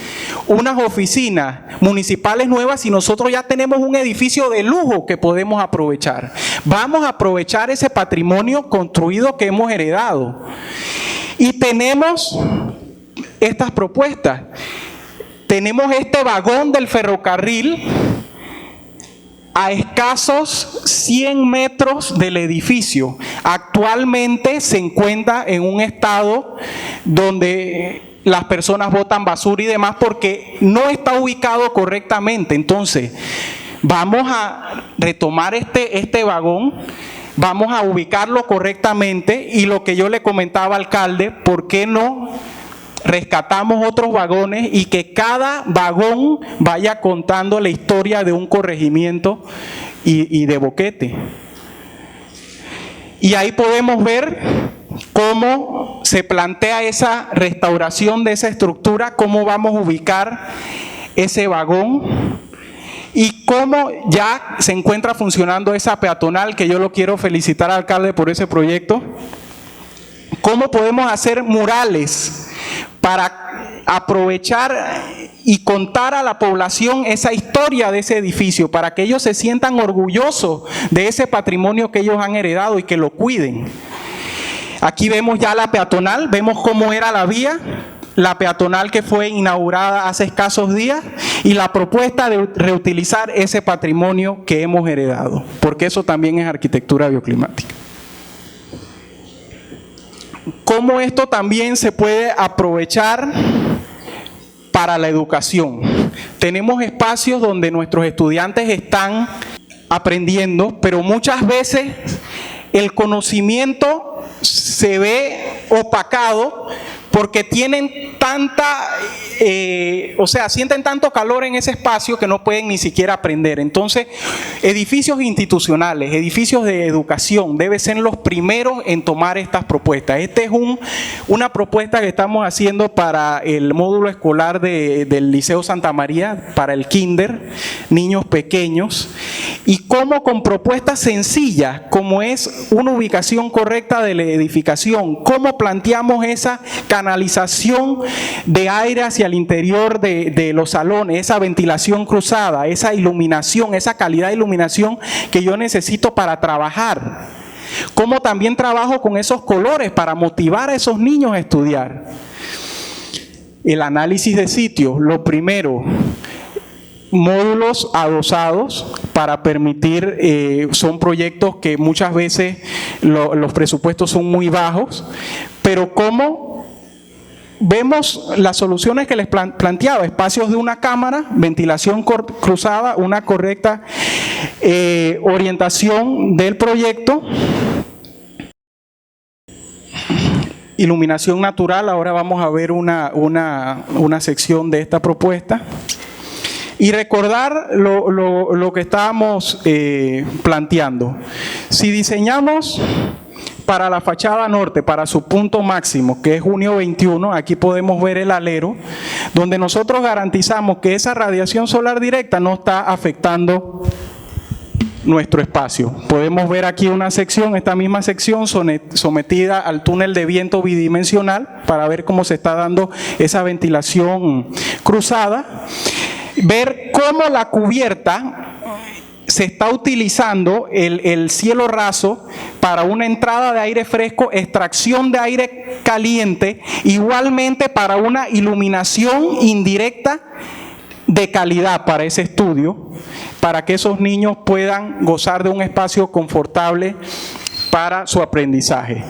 unas oficinas municipales nuevas si nosotros ya tenemos un edificio de lujo que podemos aprovechar? Vamos a aprovechar ese patrimonio construido que hemos heredado. Y tenemos estas propuestas. Tenemos este vagón del ferrocarril a escasos 100 metros del edificio. Actualmente se encuentra en un estado donde las personas botan basura y demás porque no está ubicado correctamente. Entonces, vamos a retomar este vagón, vamos a ubicarlo correctamente, y lo que yo le comentaba al alcalde, ¿por qué no rescatamos otros vagones y que cada vagón vaya contando la historia de un corregimiento y de Boquete? Y ahí podemos ver cómo se plantea esa restauración de esa estructura, cómo vamos a ubicar ese vagón y cómo ya se encuentra funcionando esa peatonal, que yo lo quiero felicitar al alcalde por ese proyecto. Cómo podemos hacer murales para aprovechar y contar a la población esa historia de ese edificio, para que ellos se sientan orgullosos de ese patrimonio que ellos han heredado y que lo cuiden. Aquí vemos ya la peatonal, vemos cómo era la vía, la peatonal que fue inaugurada hace escasos días, y la propuesta de reutilizar ese patrimonio que hemos heredado, porque eso también es arquitectura bioclimática. Cómo esto también se puede aprovechar para la educación. Tenemos espacios donde nuestros estudiantes están aprendiendo, pero muchas veces el conocimiento se ve opacado porque tienen sienten tanto calor en ese espacio que no pueden ni siquiera aprender. Entonces, edificios institucionales, edificios de educación deben ser los primeros en tomar estas propuestas. Esta es una propuesta que estamos haciendo para el módulo escolar del Liceo Santa María, para el kinder, niños pequeños, y cómo con propuestas sencillas, como es una ubicación correcta de la edificación, cómo planteamos esa canalización de aire hacia el interior de los salones, esa ventilación cruzada, esa iluminación, esa calidad de iluminación que yo necesito para trabajar. Cómo también trabajo con esos colores para motivar a esos niños a estudiar. El análisis de sitios, lo primero, módulos adosados para permitir, son proyectos que muchas veces los presupuestos son muy bajos, pero cómo vemos las soluciones que les planteaba: espacios de una cámara, ventilación cruzada, una correcta orientación del proyecto, iluminación natural. Ahora vamos a ver una sección de esta propuesta. Y recordar lo que estábamos planteando. Si diseñamos para la fachada norte, para su punto máximo, que es junio 21, aquí podemos ver el alero, donde nosotros garantizamos que esa radiación solar directa no está afectando nuestro espacio. Podemos ver aquí una sección, esta misma sección sometida al túnel de viento bidimensional, para ver cómo se está dando esa ventilación cruzada. Ver cómo la cubierta se está utilizando el cielo raso para una entrada de aire fresco, extracción de aire caliente, igualmente para una iluminación indirecta de calidad para ese estudio, para que esos niños puedan gozar de un espacio confortable para su aprendizaje.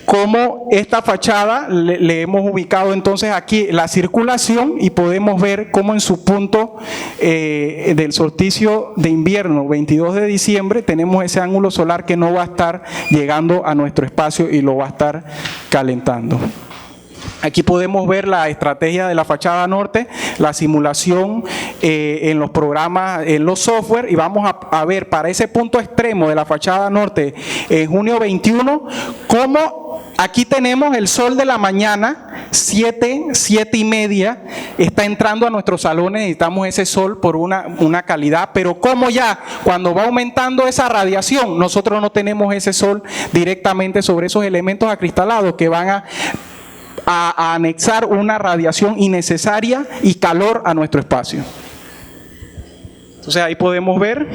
Como esta fachada le hemos ubicado entonces aquí la circulación y podemos ver cómo en su punto del solsticio de invierno, 22 de diciembre, tenemos ese ángulo solar que no va a estar llegando a nuestro espacio y lo va a estar calentando. Aquí podemos ver la estrategia de la fachada norte, la simulación en los programas, en los software, y vamos a ver para ese punto extremo de la fachada norte en junio 21, cómo aquí tenemos el sol de la mañana, 7:30, está entrando a nuestros salones, necesitamos ese sol por una calidad, pero como ya cuando va aumentando esa radiación, nosotros no tenemos ese sol directamente sobre esos elementos acristalados que van a anexar una radiación innecesaria y calor a nuestro espacio. Entonces ahí podemos ver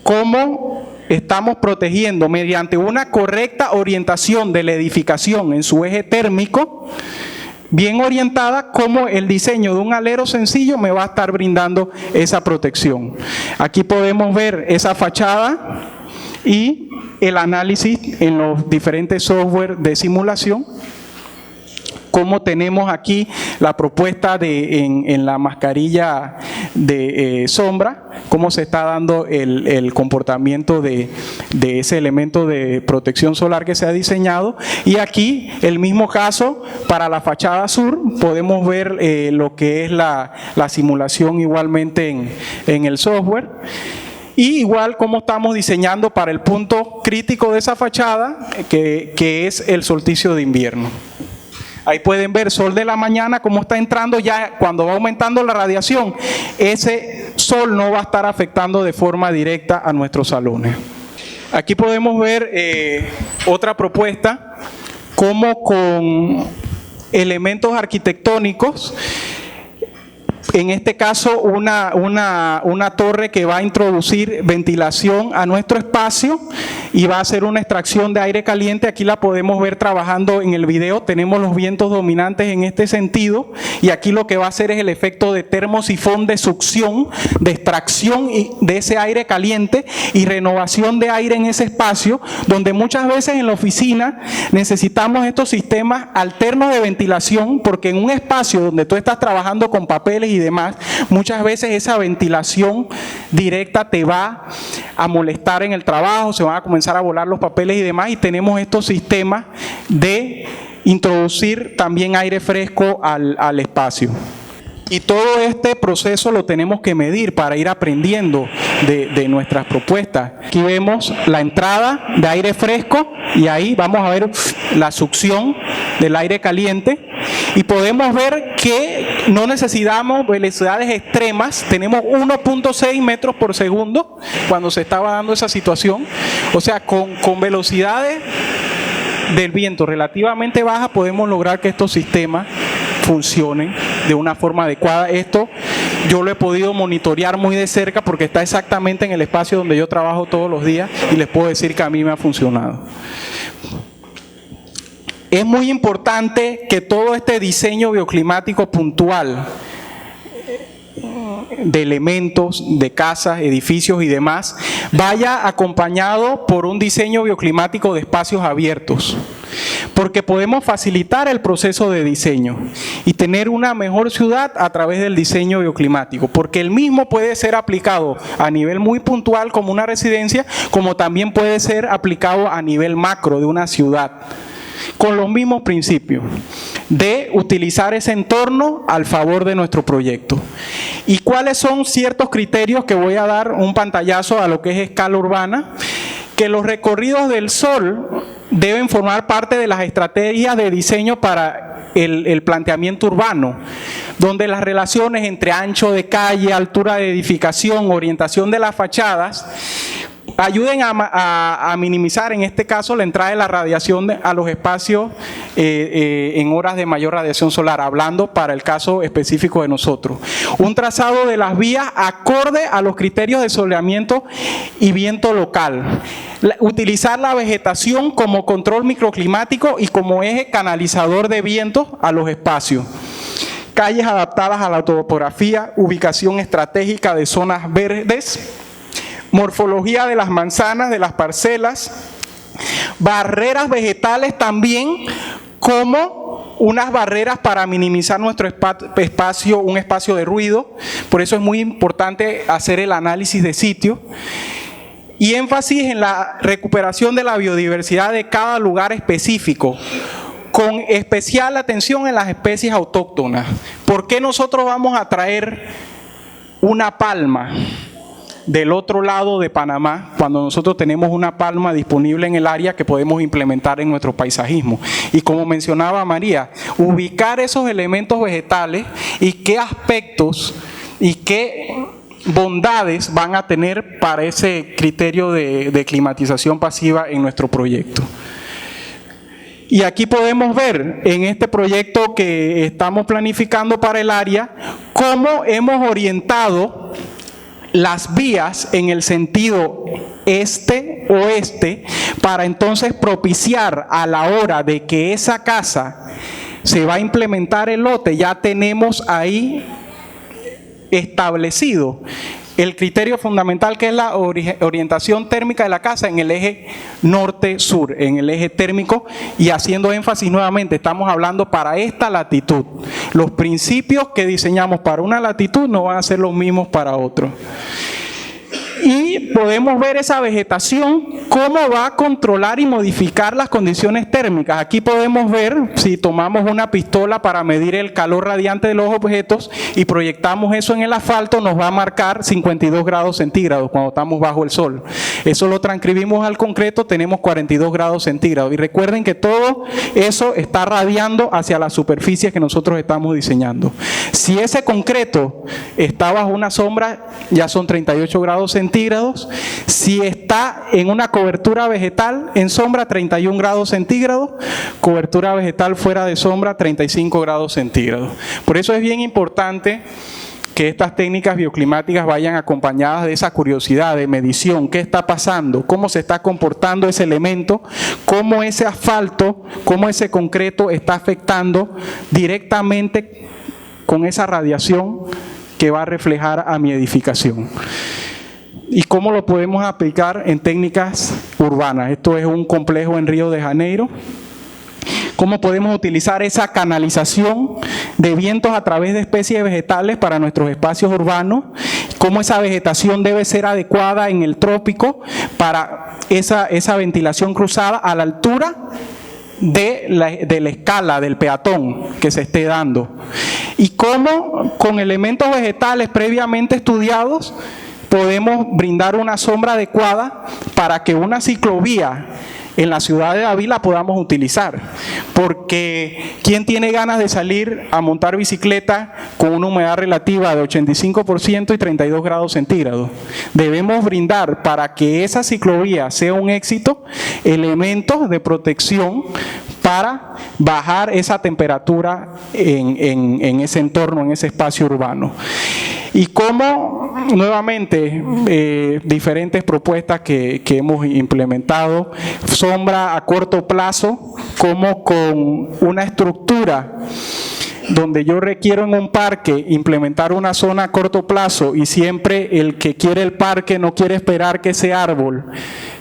cómo estamos protegiendo mediante una correcta orientación de la edificación en su eje térmico, bien orientada, como el diseño de un alero sencillo me va a estar brindando esa protección. Aquí podemos ver esa fachada y el análisis en los diferentes software de simulación, como tenemos aquí la propuesta en la mascarilla de sombra, cómo se está dando el comportamiento de ese elemento de protección solar que se ha diseñado. Y aquí el mismo caso para la fachada sur, podemos ver lo que es la simulación igualmente en el software. Y igual como estamos diseñando para el punto crítico de esa fachada, que es el solsticio de invierno. Ahí pueden ver sol de la mañana, cómo está entrando ya cuando va aumentando la radiación. Ese sol no va a estar afectando de forma directa a nuestros salones. Aquí podemos ver otra propuesta, como con elementos arquitectónicos, en este caso una torre que va a introducir ventilación a nuestro espacio y va a hacer una extracción de aire caliente. Aquí la podemos ver trabajando en el video, tenemos los vientos dominantes en este sentido, y aquí lo que va a hacer es el efecto de termosifón de succión, de extracción de ese aire caliente y renovación de aire en ese espacio, donde muchas veces en la oficina necesitamos estos sistemas alternos de ventilación, porque en un espacio donde tú estás trabajando con papeles y demás, muchas veces esa ventilación directa te va a molestar en el trabajo, se van a comenzar a volar los papeles y demás, y tenemos estos sistemas de introducir también aire fresco al espacio. Y todo este proceso lo tenemos que medir para ir aprendiendo de nuestras propuestas. Aquí vemos la entrada de aire fresco y ahí vamos a ver la succión del aire caliente, y podemos ver que no necesitamos velocidades extremas, tenemos 1.6 metros por segundo cuando se estaba dando esa situación, o sea, con velocidades del viento relativamente bajas podemos lograr que estos sistemas funcionen de una forma adecuada. Esto yo lo he podido monitorear muy de cerca porque está exactamente en el espacio donde yo trabajo todos los días y les puedo decir que a mí me ha funcionado. Es muy importante que todo este diseño bioclimático puntual de elementos, de casas, edificios y demás, vaya acompañado por un diseño bioclimático de espacios abiertos, porque podemos facilitar el proceso de diseño y tener una mejor ciudad a través del diseño bioclimático, porque el mismo puede ser aplicado a nivel muy puntual como una residencia, como también puede ser aplicado a nivel macro de una ciudad, con los mismos principios de utilizar ese entorno al favor de nuestro proyecto. ¿Y cuáles son ciertos criterios? Que voy a dar un pantallazo a lo que es escala urbana, que los recorridos del sol deben formar parte de las estrategias de diseño para el planteamiento urbano, donde las relaciones entre ancho de calle, altura de edificación, orientación de las fachadas, ayuden a minimizar en este caso la entrada de la radiación a los espacios en horas de mayor radiación solar, hablando para el caso específico de nosotros. Un trazado de las vías acorde a los criterios de soleamiento y viento local. Utilizar la vegetación como control microclimático y como eje canalizador de vientos a los espacios. Calles adaptadas a la topografía, ubicación estratégica de zonas verdes, morfología de las manzanas, de las parcelas, barreras vegetales también como unas barreras para minimizar nuestro espacio, un espacio de ruido. Por eso es muy importante hacer el análisis de sitio. Y énfasis en la recuperación de la biodiversidad de cada lugar específico, con especial atención en las especies autóctonas. ¿Por qué nosotros vamos a traer una palma del otro lado de Panamá cuando nosotros tenemos una palma disponible en el área que podemos implementar en nuestro paisajismo? Y como mencionaba María, ubicar esos elementos vegetales y qué aspectos y qué bondades van a tener para ese criterio de climatización pasiva en nuestro proyecto. Y aquí podemos ver en este proyecto que estamos planificando para el área cómo hemos orientado las vías en el sentido este-oeste para entonces propiciar a la hora de que esa casa se va a implementar el lote, ya tenemos ahí establecido el criterio fundamental, que es la orientación térmica de la casa en el eje norte-sur, en el eje térmico, y haciendo énfasis nuevamente, estamos hablando para esta latitud. Los principios que diseñamos para una latitud no van a ser los mismos para otro. Y podemos ver esa vegetación, cómo va a controlar y modificar las condiciones térmicas. Aquí podemos ver, si tomamos una pistola para medir el calor radiante de los objetos y proyectamos eso en el asfalto, nos va a marcar 52 grados centígrados cuando estamos bajo el sol. Eso lo transcribimos al concreto, tenemos 42 grados centígrados. Y recuerden que todo eso está radiando hacia las superficies que nosotros estamos diseñando. Si ese concreto está bajo una sombra, ya son 38 grados centígrados. Si está en una cobertura vegetal en sombra, 31 grados centígrados, cobertura vegetal fuera de sombra, 35 grados centígrados. Por eso es bien importante que estas técnicas bioclimáticas vayan acompañadas de esa curiosidad de medición. ¿Qué está pasando? ¿Cómo se está comportando ese elemento? ¿Cómo ese asfalto, cómo ese concreto está afectando directamente con esa radiación que va a reflejar a mi edificación? ¿Y cómo lo podemos aplicar en técnicas urbanas? Esto es un complejo en Río de Janeiro. ¿Cómo podemos utilizar esa canalización de vientos a través de especies vegetales para nuestros espacios urbanos? ¿Cómo esa vegetación debe ser adecuada en el trópico para esa ventilación cruzada a la altura de la escala del peatón que se esté dando? ¿Y cómo con elementos vegetales previamente estudiados podemos brindar una sombra adecuada para que una ciclovía en la ciudad de David la podamos utilizar? Porque ¿quién tiene ganas de salir a montar bicicleta con una humedad relativa de 85% y 32 grados centígrados? Debemos brindar, para que esa ciclovía sea un éxito, elementos de protección para bajar esa temperatura en ese entorno, en ese espacio urbano. Y cómo, nuevamente, diferentes propuestas que hemos implementado, sombra a corto plazo, como con una estructura donde yo requiero en un parque implementar una zona a corto plazo, y siempre el que quiere el parque no quiere esperar que ese árbol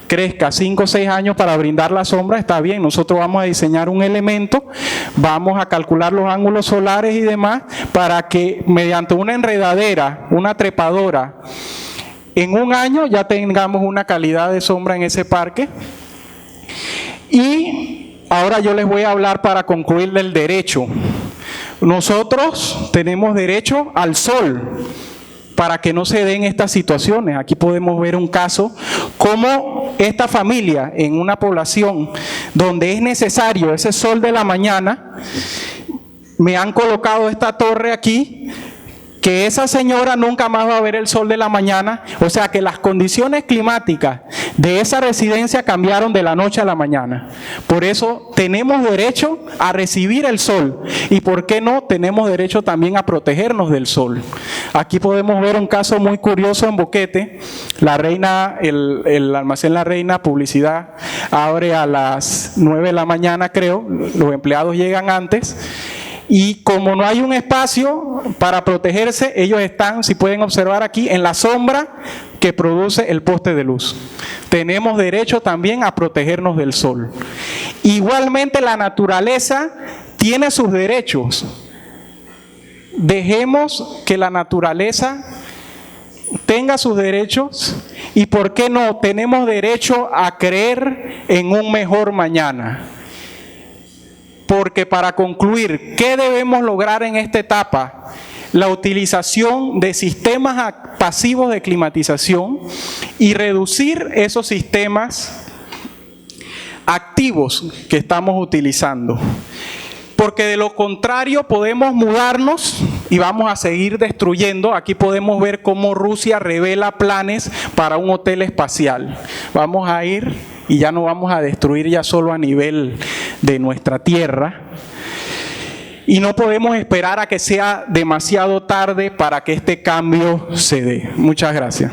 crezca 5 o 6 años para brindar la sombra. Está bien, nosotros vamos a diseñar un elemento, vamos a calcular los ángulos solares y demás para que mediante una enredadera, una trepadora, en un año ya tengamos una calidad de sombra en ese parque. Y ahora yo les voy a hablar, para concluir, del derecho. Nosotros tenemos derecho al sol para que no se den estas situaciones. Aquí podemos ver un caso, como esta familia en una población donde es necesario ese sol de la mañana, me han colocado esta torre aquí, que esa señora nunca más va a ver el sol de la mañana. O sea que las condiciones climáticas de esa residencia cambiaron de la noche a la mañana. Por eso tenemos derecho a recibir el sol. Y por qué no, tenemos derecho también a protegernos del sol. Aquí podemos ver un caso muy curioso en Boquete. La Reina, el almacén La Reina, publicidad, abre a las 9 de la mañana, creo. Los empleados llegan antes. Y como no hay un espacio para protegerse, ellos están, si pueden observar aquí, en la sombra que produce el poste de luz. Tenemos derecho también a protegernos del sol. Igualmente la naturaleza tiene sus derechos. Dejemos que la naturaleza tenga sus derechos y, ¿por qué no? Tenemos derecho a creer en un mejor mañana. Porque para concluir, ¿qué debemos lograr en esta etapa? La utilización de sistemas pasivos de climatización y reducir esos sistemas activos que estamos utilizando. Porque de lo contrario podemos mudarnos y vamos a seguir destruyendo. Aquí podemos ver cómo Rusia revela planes para un hotel espacial. Vamos a ir y ya no vamos a destruir ya solo a nivel de nuestra tierra. Y no podemos esperar a que sea demasiado tarde para que este cambio se dé. Muchas gracias.